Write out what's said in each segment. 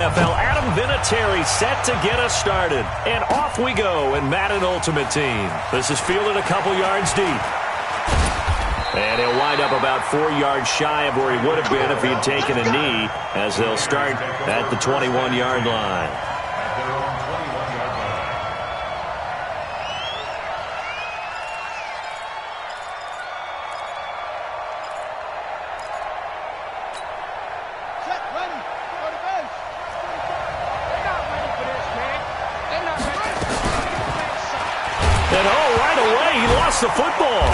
NFL Adam Vinatieri set to get us started. And off we go in Madden Ultimate Team. This is fielded a couple yards deep. And he'll wind up about 4 yards shy of where he would have been if he had taken a knee, as they'll start at the 21-yard line. And right away, he lost the football.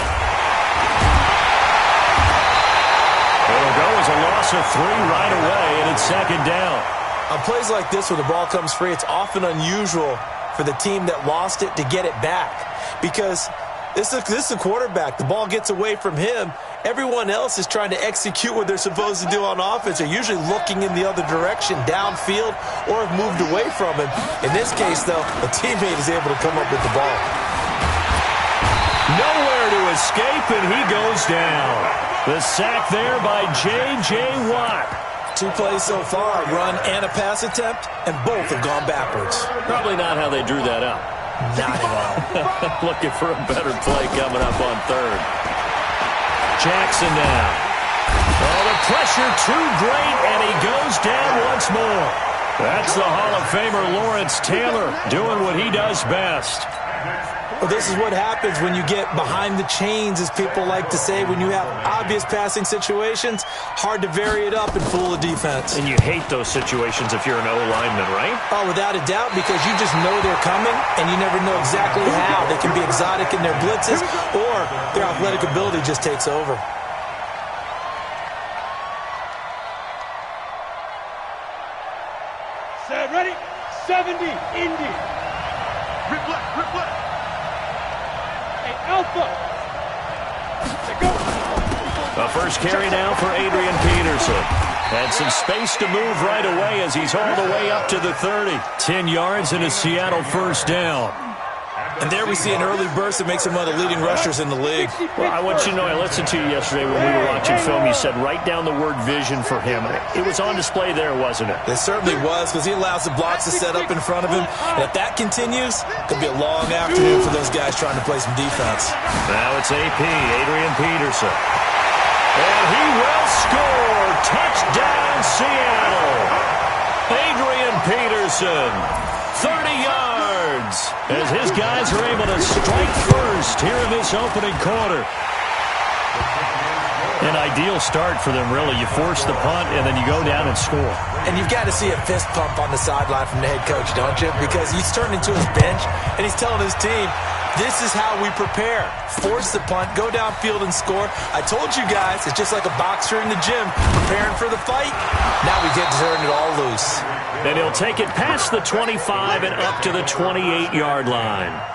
It'll go as a loss of 3 right away, and it's second down. On plays like this where the ball comes free, it's often unusual for the team that lost it to get it back. Because this is the quarterback. The ball gets away from him. Everyone else is trying to execute what they're supposed to do on offense. They're usually looking in the other direction, downfield, or have moved away from him. In this case, though, a teammate is able to come up with the ball. Nowhere to escape, and he goes down. The sack there by J.J. Watt. 2 plays so far, a run and a pass attempt, and both have gone backwards. Probably not how they drew that up. Not at all. Looking for a better play coming up on third. Jackson now. Oh, the pressure too great, and he goes down once more. That's the Hall of Famer Lawrence Taylor doing what he does best. Well, this is what happens when you get behind the chains, as people like to say. When you have obvious passing situations, hard to vary it up and fool the defense. And you hate those situations if you're an O-lineman, right? Oh, without a doubt, because you just know they're coming, and you never know exactly how. They can be exotic in their blitzes, or their athletic ability just takes over. Set, ready, 70, Indy. Rip left, rip left. Alpha. A first carry now for Adrian Peterson. Had some space to move right away as he's all the way up to the 30. 10 yards and a Seattle first down. And there we see an early burst that makes him one of the leading rushers in the league. Well, I want you to know, I listened to you yesterday when we were watching film. You said write down the word vision for him. It was on display there, wasn't it? It certainly was, because he allows the blocks to set up in front of him. And if that continues, it could be a long afternoon for those guys trying to play some defense. Now it's AP, Adrian Peterson. And he will score. Touchdown, Seattle. Adrian Peterson, 30 yards, as his guys are able to strike first here in this opening quarter. An ideal start for them, really. You force the punt, and then you go down and score. And you've got to see a fist pump on the sideline from the head coach, don't you? Because he's turned into his bench, and he's telling his team, this is how we prepare. Force the punt, go downfield and score. I told you guys, it's just like a boxer in the gym preparing for the fight. Now we get to turn it all loose. And he'll take it past the 25 and up to the 28-yard line.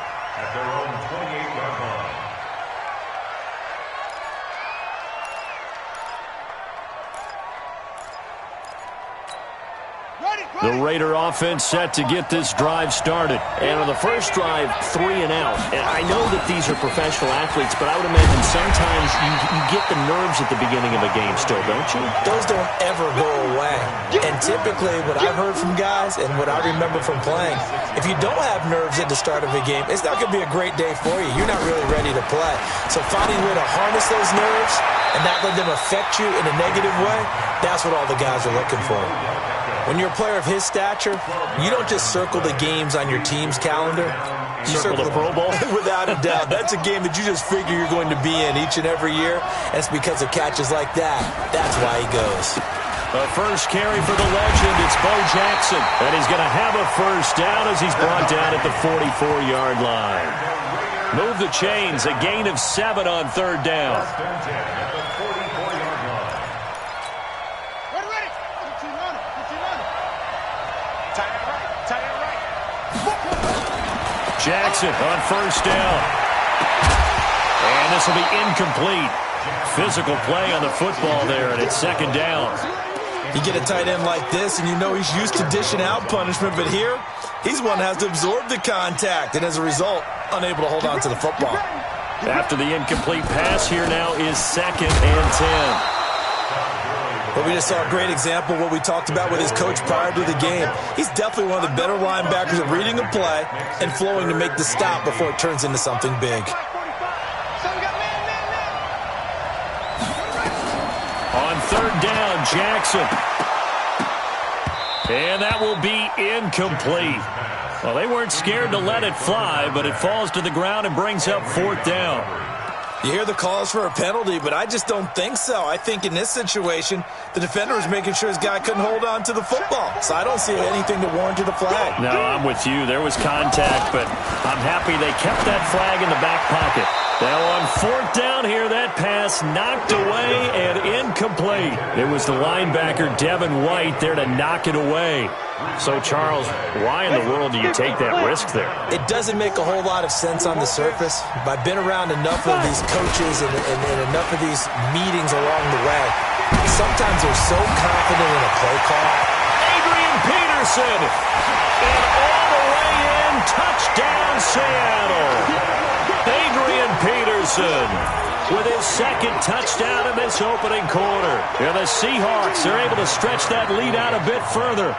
The Raider offense set to get this drive started. And on the first drive, 3 and out. And I know that these are professional athletes, but I would imagine sometimes you get the nerves at the beginning of a game still, don't you? Those don't ever go away. And typically what I've heard from guys and what I remember from playing, if you don't have nerves at the start of a game, it's not going to be a great day for you. You're not really ready to play. So finding a way to harness those nerves and not let them affect you in a negative way, that's what all the guys are looking for. When you're a player of his stature, you don't just circle the games on your team's calendar. You circle the Pro Bowl? Without a doubt. That's a game that you just figure you're going to be in each and every year. And it's because of catches like that. That's why he goes. The first carry for the legend, it's Bo Jackson. And he's going to have a first down as he's brought down at the 44-yard line. Move the chains, a gain of 7 on third down. Jackson on first down. And this will be incomplete. Physical play on the football there, and it's second down. You get a tight end like this, and you know he's used to dishing out punishment, but here, he's one that has to absorb the contact, and as a result, unable to hold on to the football. After the incomplete pass, here now is 2nd and 10. But we just saw a great example of what we talked about with his coach prior to the game. He's definitely one of the better linebackers at reading a play and flowing to make the stop before it turns into something big. On third down, Jackson. And that will be incomplete. Well, they weren't scared to let it fly, but it falls to the ground and brings up fourth down. You hear the calls for a penalty, but I just don't think so. I think in this situation, the defender was making sure his guy couldn't hold on to the football. So I don't see anything that warranted a flag. No, I'm with you. There was contact, but I'm happy they kept that flag in the back pocket. Now on fourth down here, that pass knocked away and incomplete. It was the linebacker, Devin White, there to knock it away. So, Charles, why in the world do you take that risk there? It doesn't make a whole lot of sense on the surface. But I've been around enough of these coaches and enough of these meetings along the way. Sometimes they're so confident in a play call. Adrian Peterson, and all the way in, touchdown Seattle. Adrian Peterson with his second touchdown in this opening quarter. And the Seahawks are able to stretch that lead out a bit further.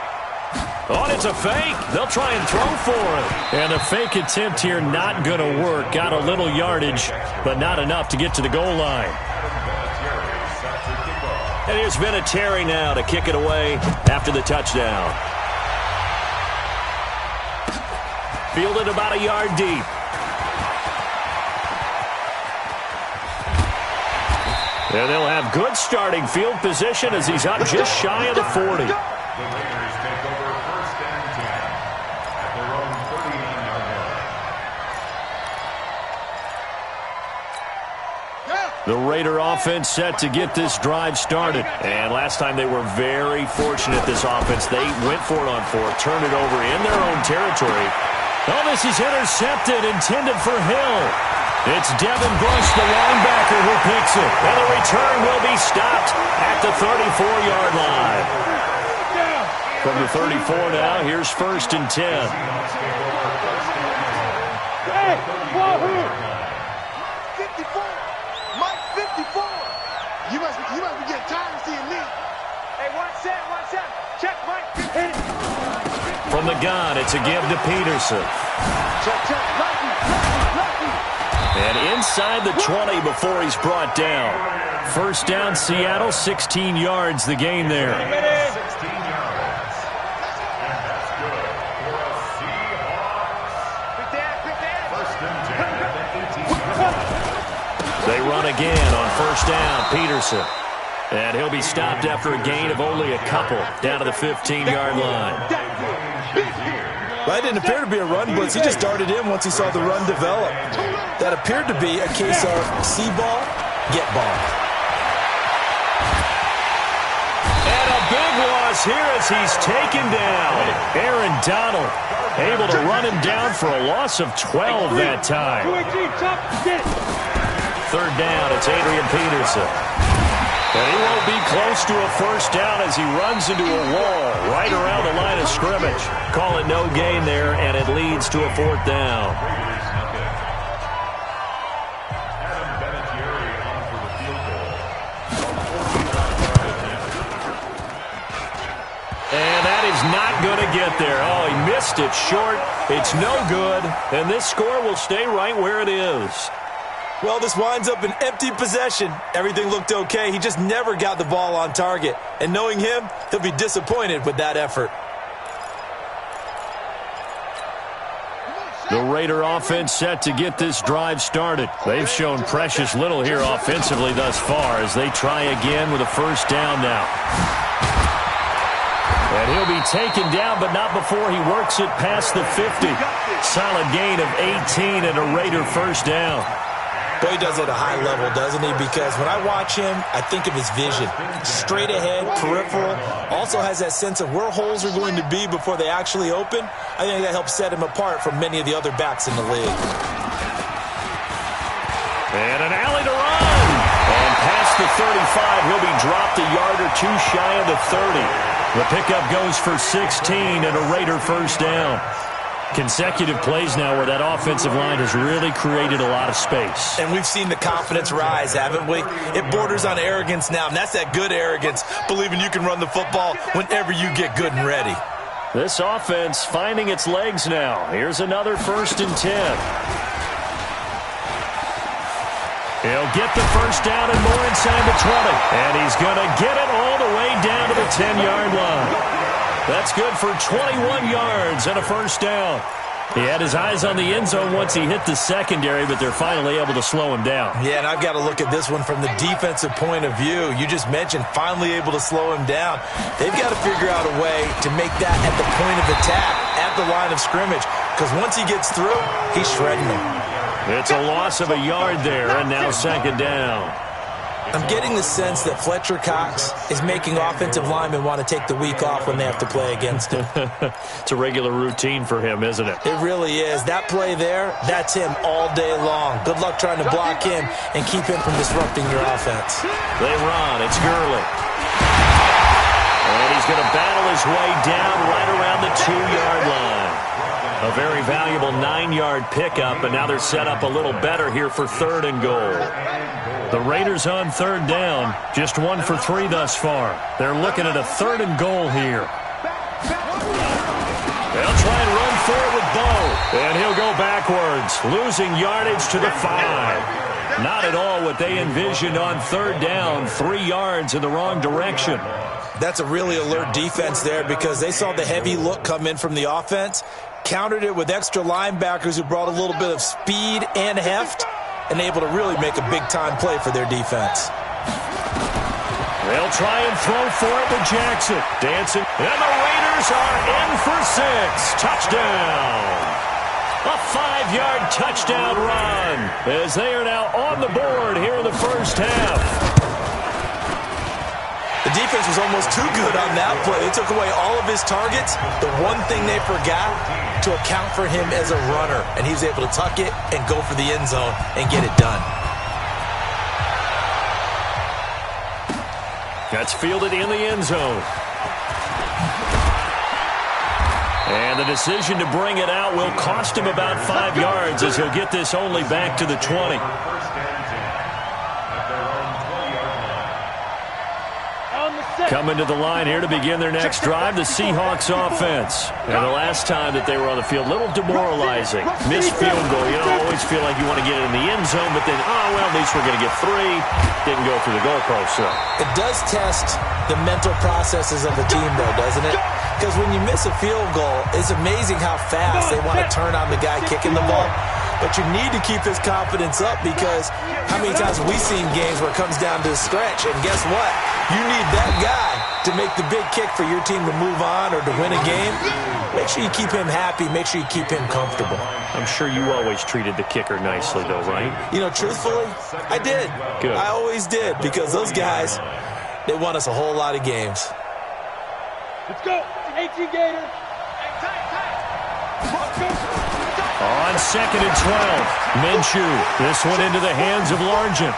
Oh, it's a fake. They'll try and throw for it. And the fake attempt here not going to work. Got a little yardage, but not enough to get to the goal line. And here's Vinatieri now to kick it away after the touchdown. Fielded about a yard deep. And they'll have good starting field position as he's up just shy of the 40. The Raider offense set to get this drive started. And last time they were very fortunate, this offense. They went for it on fourth, turned it over in their own territory. Oh, this is intercepted, intended for Hill. It's Devin Bush, the linebacker, who picks it. And the return will be stopped at the 34-yard line. From the 34 now, here's 1st and 10. Hey, Wahoo! 54! Mike, 54! You must be getting tired of seeing me. Hey, watch that. Check, Mike. Hit it. From the gun, it's a give to Peterson. Check. Lucky. And inside the 20 before he's brought down. First down, Seattle, 16 yards the gain there. 16 yards. That's good for a Seahawks. Pick that. First and 10 at the 18. They run again on first down, Peterson. And he'll be stopped after a gain of only a couple down to the 15-yard line. Well, it didn't appear to be a run blitz. He just darted in once he saw the run develop. That appeared to be a case of see ball, get ball. And a big loss here as he's taken down. Aaron Donald able to run him down for a loss of 12 that time. Third down, it's Adrian Peterson. And he won't be close to a first down as he runs into a wall right around the line of scrimmage. Call it no gain there, and it leads to a fourth down. And that is not going to get there. Oh, he missed it short. It's no good, and this score will stay right where it is. Well, this winds up an empty possession. Everything looked okay. He just never got the ball on target. And knowing him, he'll be disappointed with that effort. The Raider offense set to get this drive started. They've shown precious little here offensively thus far as they try again with a first down now. And he'll be taken down, but not before he works it past the 50. Solid gain of 18 and a Raider first down. Boy, he does it at a high level, doesn't he? Because when I watch him, I think of his vision. Straight ahead, peripheral. Also has that sense of where holes are going to be before they actually open. I think that helps set him apart from many of the other backs in the league. And an alley to run. And past the 35, he'll be dropped a yard or two shy of the 30. The pickup goes for 16 and a Raider first down. Consecutive plays now where that offensive line has really created a lot of space. And we've seen the confidence rise, haven't we? It borders on arrogance now, and that's that good arrogance, believing you can run the football whenever you get good and ready. This offense finding its legs now. Here's another 1st and 10. He'll get the first down and more inside the 20. And he's going to get it all the way down to the 10-yard line. That's good for 21 yards and a first down. He had his eyes on the end zone once he hit the secondary, but they're finally able to slow him down. Yeah, and I've got to look at this one from the defensive point of view. You just mentioned finally able to slow him down. They've got to figure out a way to make that at the point of attack, at the line of scrimmage, because once he gets through, he's shredding them. It's a loss of a yard there, and now 2nd down. I'm getting the sense that Fletcher Cox is making offensive linemen want to take the week off when they have to play against him. It's a regular routine for him, isn't it? It really is. That play there, that's him all day long. Good luck trying to block him and keep him from disrupting your offense. They run. It's Gurley. And he's going to battle his way down right around the 2-yard line. A very valuable 9-yard pickup, and now they're set up a little better here for 3rd and goal. The Raiders on 3rd down, just 1 for 3 thus far. They're looking at a 3rd and goal here. They'll try and run for it with Bo, and he'll go backwards, losing yardage to the 5. Not at all what they envisioned on 3rd down, 3 yards in the wrong direction. That's a really alert defense there because they saw the heavy look come in from the offense, countered it with extra linebackers who brought a little bit of speed and heft, and able to really make a big-time play for their defense. They'll try and throw for it with Jackson. Dancing. And the Raiders are in for 6. Touchdown. A 5-yard touchdown run as they are now on the board here in the first half. The defense was almost too good on that play. They took away all of his targets. The one thing they forgot, to account for him as a runner. And he was able to tuck it and go for the end zone and get it done. That's fielded in the end zone. And the decision to bring it out will cost him about 5 yards as he'll get this only back to the 20. Coming to the line here to begin their next drive, the Seahawks offense. And the last time that they were on the field, a little demoralizing. Missed field goal. You don't always feel like you want to get it in the end zone, but then, well, at least we're going to get 3. Didn't go through the goalpost, so. It does test the mental processes of a team, though, doesn't it? Because when you miss a field goal, it's amazing how fast they want to turn on the guy kicking the ball. But you need to keep his confidence up because how many times have we seen games where it comes down to a stretch? And guess what? You need that guy to make the big kick for your team to move on or to win a game. Make sure you keep him happy. Make sure you keep him comfortable. I'm sure you always treated the kicker nicely, though, right? You know, truthfully, I did. Good. I always did because those guys, they won us a whole lot of games. Let's go. 18 Gator. On 2nd and 12, Minshew. This one into the hands of Largent.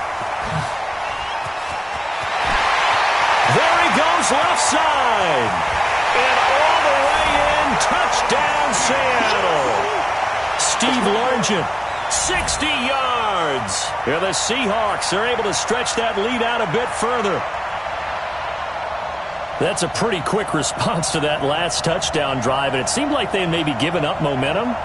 There he goes left side. And all the way in, touchdown Seattle. Steve Largent, 60 yards. Yeah, the Seahawks are able to stretch that lead out a bit further. That's a pretty quick response to that last touchdown drive, and it seemed like they may be giving up momentum.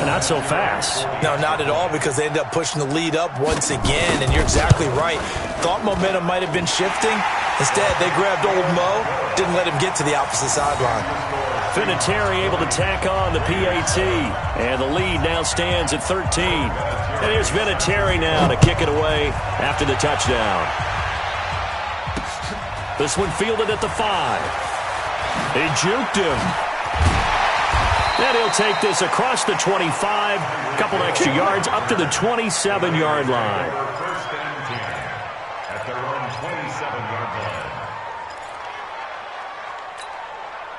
Not so fast. No, not at all, because they ended up pushing the lead up once again, and you're exactly right. Thought momentum might have been shifting. Instead, they grabbed old Mo, didn't let him get to the opposite sideline. Vinatieri able to tack on the PAT, and the lead now stands at 13. And here's Vinatieri now to kick it away after the touchdown. This one fielded at the 5. He juked him. And he'll take this across the 25, a couple extra yards up to the 27-yard line. At their own 27-yard line.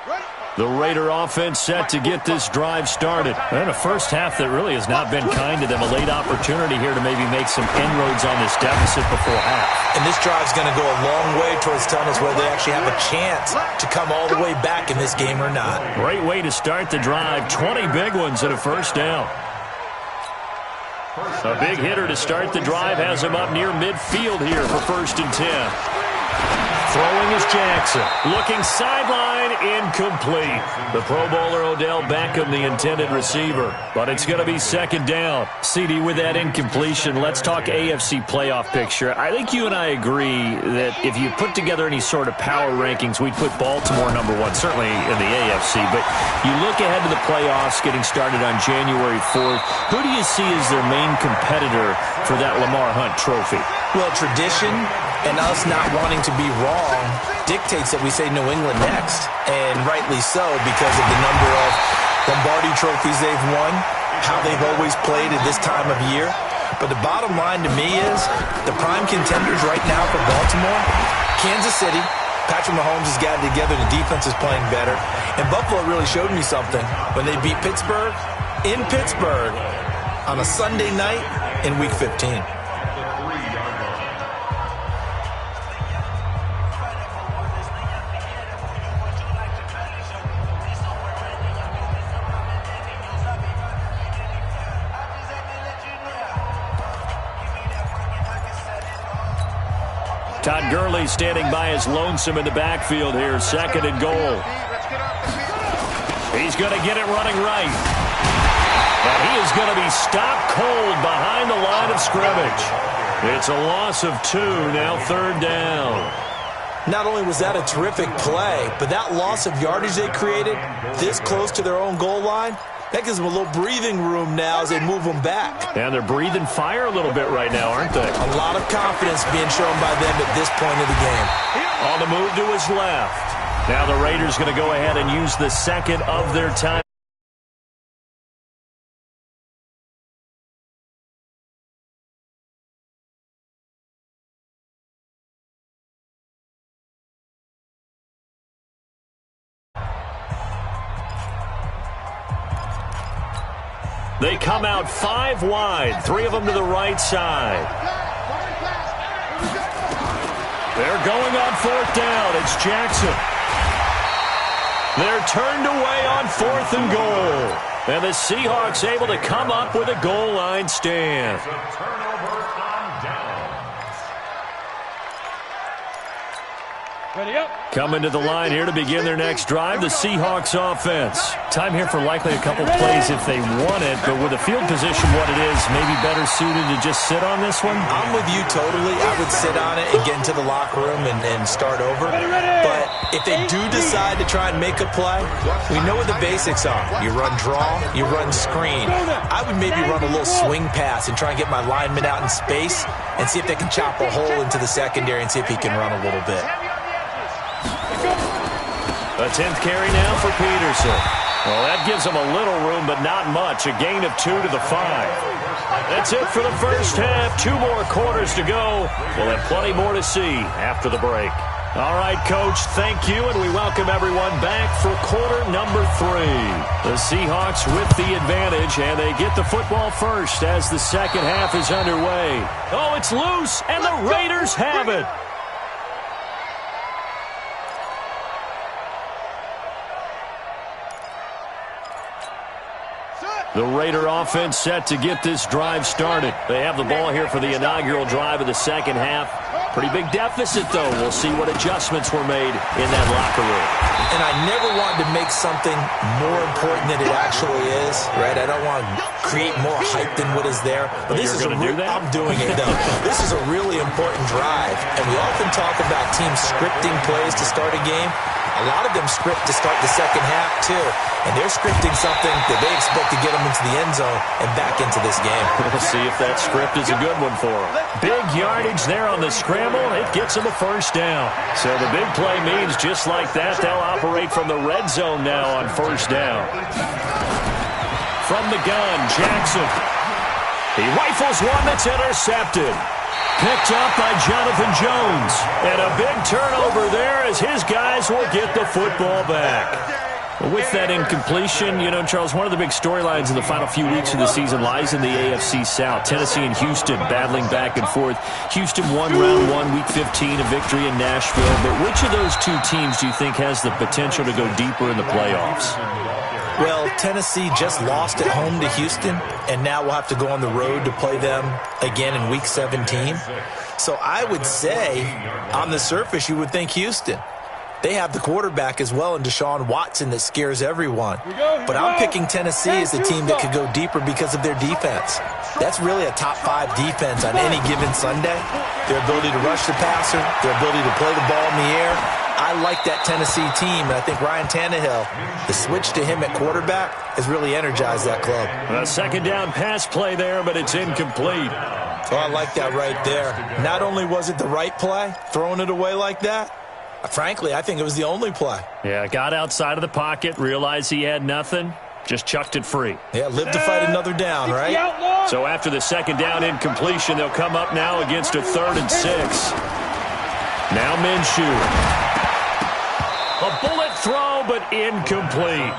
Ready? The Raider offense set to get this drive started. And a first half that really has not been kind to them. A late opportunity here to maybe make some inroads on this deficit before half. And this drive's going to go a long way towards telling us whether they actually have a chance to come all the way back in this game or not. Great way to start the drive. 20 big ones and a first down. A big hitter to start the drive has him up near midfield here for 1st and 10. Throwing is Jackson. Looking sideline, incomplete. The Pro Bowler Odell Beckham, the intended receiver. But it's going to be 2nd down. CD, with that incompletion, let's talk AFC playoff picture. I think you and I agree that if you put together any sort of power rankings, we'd put Baltimore number 1, certainly in the AFC. But you look ahead to the playoffs getting started on January 4th. Who do you see as their main competitor for that Lamar Hunt trophy? Well, tradition and us not wanting to be wrong dictates that we say New England next. And rightly so, because of the number of Lombardi trophies they've won, how they've always played at this time of year. But the bottom line to me is the prime contenders right now for Baltimore, Kansas City. Patrick Mahomes has got it together. The defense is playing better. And Buffalo really showed me something when they beat Pittsburgh in Pittsburgh on a Sunday night in Week 15. Todd Gurley standing by his lonesome in the backfield here. 2nd and goal. He's going to get it running right. And he is going to be stopped cold behind the line of scrimmage. It's a loss of 2, now 3rd down. Not only was that a terrific play, but that loss of yardage they created this close to their own goal line, that gives them a little breathing room now as they move them back. And they're breathing fire a little bit right now, aren't they? A lot of confidence being shown by them at this point of the game. On the move to his left. Now the Raiders going to go ahead and use the second of their time. They come out 5 wide, 3 of them to the right side. They're going on 4th down. It's Jackson. They're turned away on 4th and goal. And the Seahawks able to come up with a goal line stand. Coming to the line here to begin their next drive, the Seahawks offense. Time here for likely a couple plays if they want it, but with the field position what it is, maybe better suited to just sit on this one? I'm with you totally. I would sit on it and get into the locker room and start over. But if they do decide to try and make a play, we know what the basics are. You run draw, you run screen. I would maybe run a little swing pass and try and get my lineman out in space and see if they can chop a hole into the secondary and see if he can run a little bit. A 10th carry now for Peterson. Well, that gives them a little room, but not much. A gain of 2 to the 5. That's it for the first half. 2 more quarters to go. We'll have plenty more to see after the break. All right, Coach, thank you, and we welcome everyone back for quarter number 3. The Seahawks with the advantage, and they get the football first as the second half is underway. Oh, it's loose, and the Raiders have it. The Raider offense set to get this drive started. They have the ball here for the inaugural drive of the second half. Pretty big deficit, though. We'll see what adjustments were made in that locker room. And I never wanted to make something more important than it actually is, right? I don't want to create more hype than what is there. But this is going to do that? I'm doing it, though. This is a really important drive. And we often talk about teams scripting plays to start a game. A lot of them script to start the second half, too. And they're scripting something that they expect to get them into the end zone and back into this game. We'll see if that script is a good one for them. Big yardage there on the scramble. It gets them a first down. So the big play means just like that, they'll operate from the red zone now on first down. From the gun, Jackson. He rifles one that's intercepted. Picked up by Jonathan Jones. And a big turnover there as his guys will get the football back. Well, with that incompletion, you know, Charles, one of the big storylines in the final few weeks of the season lies in the AFC South. Tennessee and Houston battling back and forth. Houston won round 1, week 15, a victory in Nashville. But which of those two teams do you think has the potential to go deeper in the playoffs? Well, Tennessee just lost at home to Houston, and now we'll have to go on the road to play them again in week 17. So I would say, on the surface, you would think Houston. They have the quarterback as well in Deshaun Watson that scares everyone. But I'm picking Tennessee as the team that could go deeper because of their defense. That's really a top 5 defense on any given Sunday. Their ability to rush the passer, their ability to play the ball in the air. I like that Tennessee team, and I think Ryan Tannehill, the switch to him at quarterback, has really energized that club. A second down pass play there, but it's incomplete. Oh, I like that right there. Not only was it the right play, throwing it away like that, frankly, I think it was the only play. Yeah, got outside of the pocket, realized he had nothing, just chucked it free. Yeah, live to fight another down, right? So after the second down incompletion, they'll come up now against a 3rd and 6. Now Minshew. A bullet throw, but incomplete.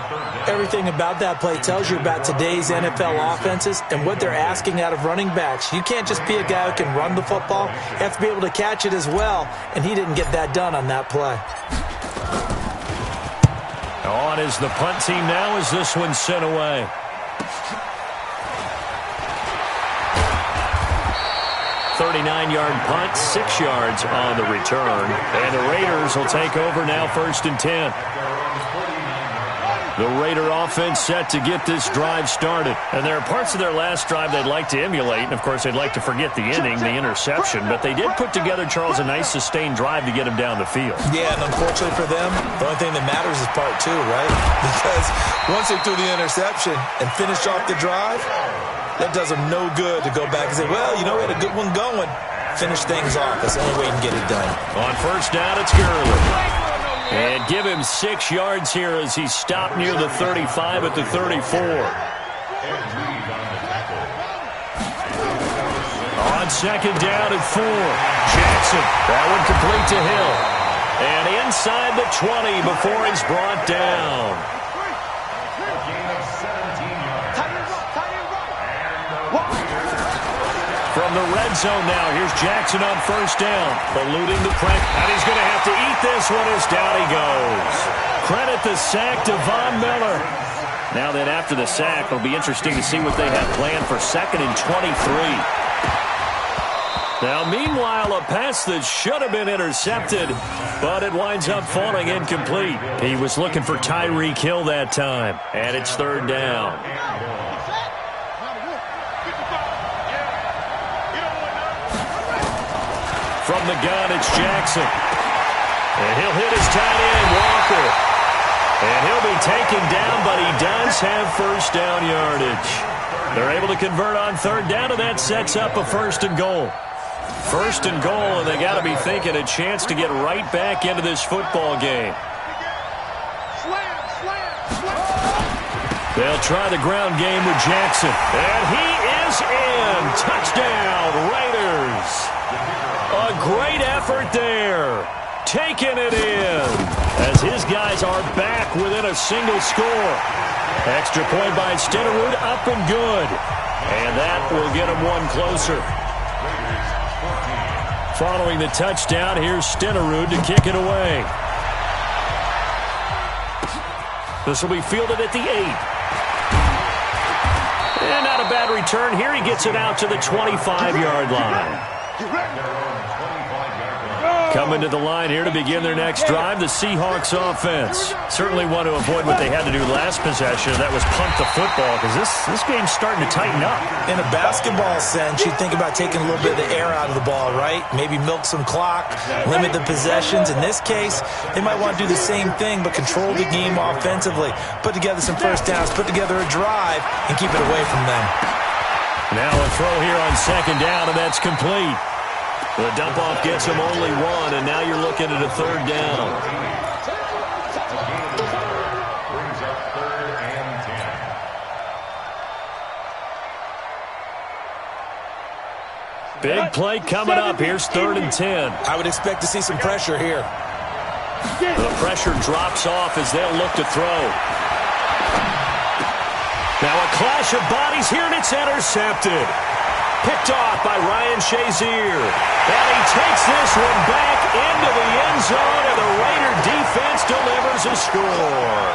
Everything about that play tells you about today's NFL offenses and what they're asking out of running backs. You can't just be a guy who can run the football. You have to be able to catch it as well, and he didn't get that done on that play. On is the punt team now as this one's sent away. .39-yard punt, 6 yards on the return. And the Raiders will take over now 1st and 10. The Raider offense set to get this drive started. And there are parts of their last drive they'd like to emulate. And, of course, they'd like to forget the inning, the interception. But they did put together, Charles, a nice sustained drive to get him down the field. Yeah, and unfortunately for them, the only thing that matters is part 2, right? Because once they threw the interception and finished off the drive, that does them no good to go back and say, well, you know, we had a good one going. Finish things off. That's the only way you can get it done. On 1st down, it's Gurley. And give him 6 yards here as he's stopped near the 35 at the 34. On 2nd down at 4. Jackson. That one complete to Hill. And inside the 20 before he's brought down. From the red zone now, here's Jackson on 1st down, eluding the pressure. And he's going to have to eat this one as down he goes. Credit the sack to Von Miller. Now then, after the sack, it'll be interesting to see what they have planned for 2nd and 23. Now, meanwhile, a pass that should have been intercepted, but it winds up falling incomplete. He was looking for Tyreek Hill that time, and it's 3rd down. From the gun, it's Jackson. And he'll hit his tight end, Walker. And he'll be taken down, but he does have 1st down yardage. They're able to convert on 3rd down, and that sets up a 1st and goal. 1st and goal, and they got to be thinking a chance to get right back into this football game. They'll try the ground game with Jackson. And he is in. Touchdown, Raiders. A great effort there. Taking it in as his guys are back within a single score. Extra point by Stenerud, up and good. And that will get him one closer. Following the touchdown, here's Stenerud to kick it away. This will be fielded at the 8. And not a bad return here. He gets it out to the 25-yard line. Coming to the line here to begin their next drive, the Seahawks offense. Certainly want to avoid what they had to do last possession. That was punt the football, because this game's starting to tighten up. In a basketball sense, you think about taking a little bit of the air out of the ball, right? Maybe milk some clock, limit the possessions. In this case, they might want to do the same thing, but control the game offensively. Put together some 1st downs, put together a drive, and keep it away from them. Now a throw here on 2nd down, and that's complete. The dump-off gets him only 1, and now you're looking at a 3rd down. Big play coming up. Here's 3rd and 10. I would expect to see some pressure here. The pressure drops off as they'll look to throw. Now a clash of bodies here, and it's intercepted. Picked off by Ryan Shazier. And he takes this one back into the end zone, and the Raider defense delivers a score.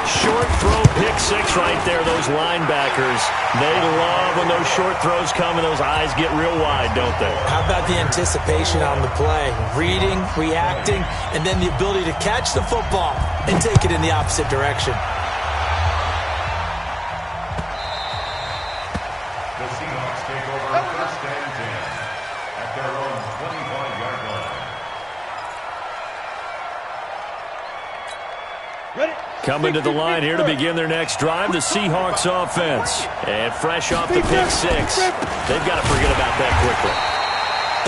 Short throw, pick six right there. Those linebackers, they love when those short throws come and those eyes get real wide, don't they? How about the anticipation on the play? Reading, reacting, and then the ability to catch the football and take it in the opposite direction. The Seahawks take over first and 10 at their own 25-yard line. Coming to the line here to begin their next drive, the Seahawks offense. And fresh off the pick six, they've got to forget about that quickly.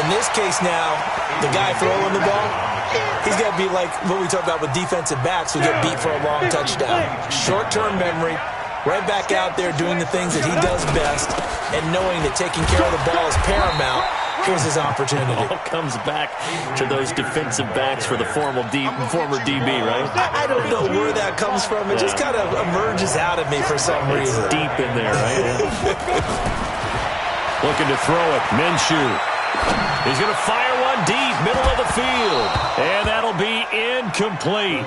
In this case now, the guy throwing the ball, he's got to be like what we talk about with defensive backs who get beat for a long touchdown. Short-term memory, right back out there doing the things that he does best, and knowing that taking care of the ball is paramount. Here's his opportunity. It all comes back to those defensive backs for the former DB, right? I don't know where that comes from. It just kind of emerges out of me for some reason. It's deep in there, right? Looking to throw it. Minshew. He's going to fire one deep, middle of the field. And that'll be incomplete.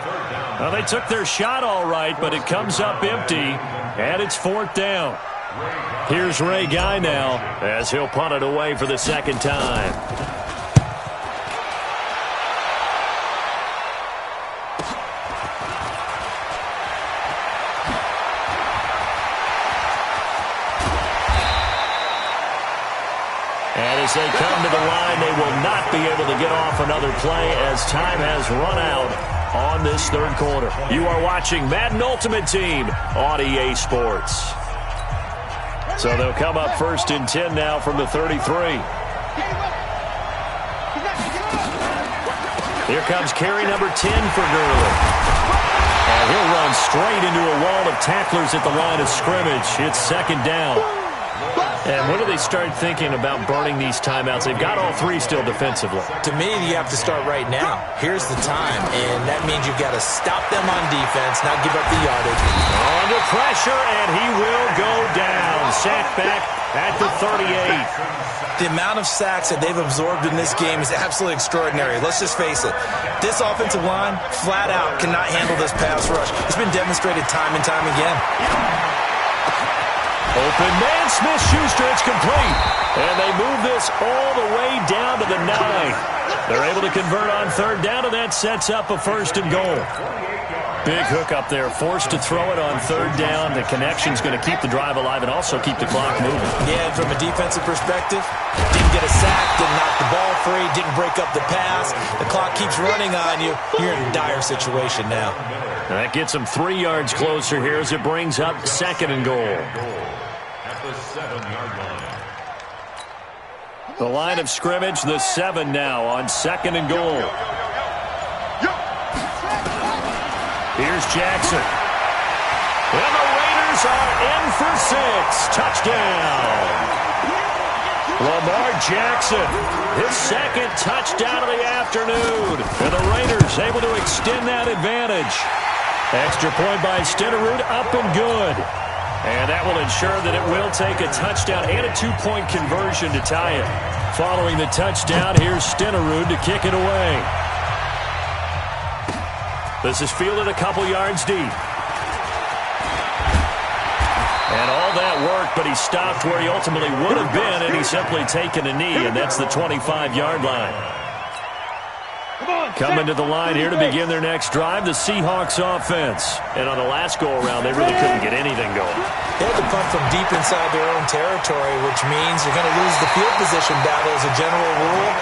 Well, they took their shot all right, but it comes up empty, and it's fourth down. Here's Ray Guy now as he'll punt it away for the second time. And as they come to the line, they will not be able to get off another play as time has run out on this third quarter. You are watching Madden Ultimate Team on EA Sports. So they'll come up first and 10 now from the 33. Here comes carry number 10 for Gurley. And he'll run straight into a wall of tacklers at the line of scrimmage. It's second down. And when do they start thinking about burning these timeouts? They've got all three still defensively. To me, you have to start right now. Here's the time, and that means you've got to stop them on defense, not give up the yardage. Under pressure, and he will go down. Sacked back at the 38. The amount of sacks that they've absorbed in this game is absolutely extraordinary. Let's just face it. This offensive line, flat out, cannot handle this pass rush. It's been demonstrated time and time again. Open man, Smith-Schuster, it's complete. And they move this all the way down to the 9. They're able to convert on third down, and that sets up a first and goal. Big hook up there, forced to throw it on third down. The connection's going to keep the drive alive and also keep the clock moving. Yeah, and from a defensive perspective, didn't get a sack, didn't knock the ball free, didn't break up the pass. The clock keeps running on you. You're in a dire situation now. That gets them 3 yards closer here as it brings up second and goal. The 7-yard line. The line of scrimmage, the 7 now on second and goal. Here's Jackson. And the Raiders are in for 6. Touchdown. Lamar Jackson, his second touchdown of the afternoon. And the Raiders able to extend that advantage. Extra point by Stenerud, up and good. And that will ensure that it will take a touchdown and a 2-point conversion to tie it. Following the touchdown, here's Stenerud to kick it away. This is fielded a couple yards deep. And all that worked, but he stopped where he ultimately would have been, and he's simply taken a knee, and that's the 25-yard line. Coming to the line here to begin their next drive, the Seahawks offense. And on the last go-around, they really couldn't get anything going. They had to punt from deep inside their own territory, which means you're going to lose the field position battle as a general rule.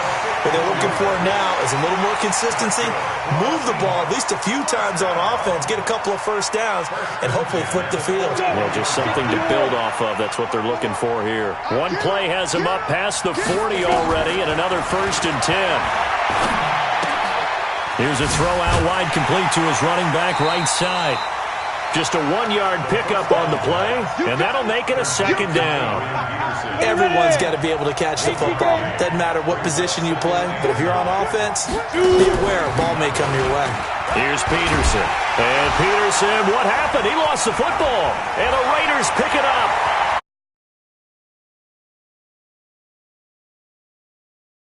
What they're looking for now is a little more consistency, move the ball at least a few times on offense, get a couple of first downs, and hopefully flip the field. Well, just something to build off of. That's what they're looking for here. One play has them up past the 40 already, and another first and 10. Here's a throw out wide, complete to his running back right side. Just a 1-yard pickup on the play, and that'll make it a second down. Everyone's got to be able to catch the football. Doesn't matter what position you play, but if you're on offense, be aware a ball may come your way. Here's Peterson. And Peterson, what happened? He lost the football. And the Raiders pick it up.